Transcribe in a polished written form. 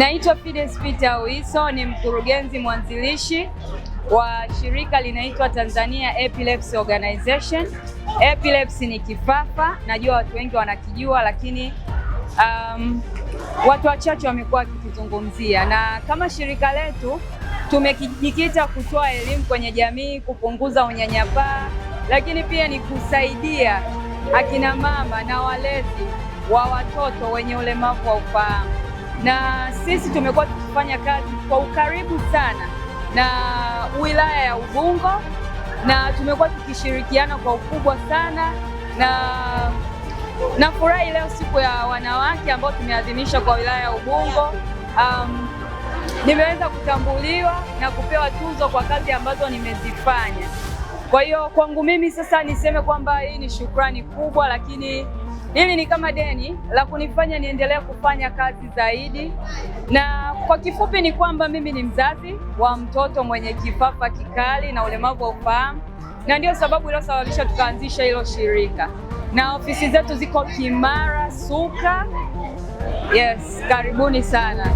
Naitwa Fides Peter Uiso, ni mkurugenzi mwanzilishi wa shirika linaitwa Tanzania Epilepsy Organization. Epilepsy ni kifafa, najua watu wengi wanakijua, lakini watu wachache wamekuwa wakikizungumzia, na kama shirika letu tumejikita kutoa elimu kwenye jamii, kupunguza unyanyapaa, lakini pia ni kusaidia akina mama na walezi wa watoto wenye ulemavu wa ufahamu. Na sisi tumekuwa tukifanya kazi kwa ukaribu sana na wilaya ya Ubungo, na tumekuwa tukishirikiana kwa ukubwa sana, na nafurahi leo siku ya wanawake ambao tumeadhimisha kwa wilaya ya Ubungo, nimeweza kutambuliwa na kupewa tuzo kwa kazi ambazo nimezifanya. Kwa hiyo kwangu mimi sasa niseme kwamba hii ni shukrani kubwa, lakini hili ni kama deni la kunifanya niendelee kufanya kazi zaidi. Na kwa kifupi ni kwamba mimi ni mzazi wa mtoto mwenye kifafa kikali na ulemavu wa ufahamu, na ndio sababu iliyosababisha tukaanzisha hilo shirika, na ofisi zetu ziko Kimara, Suka. Yes, karibuni sana.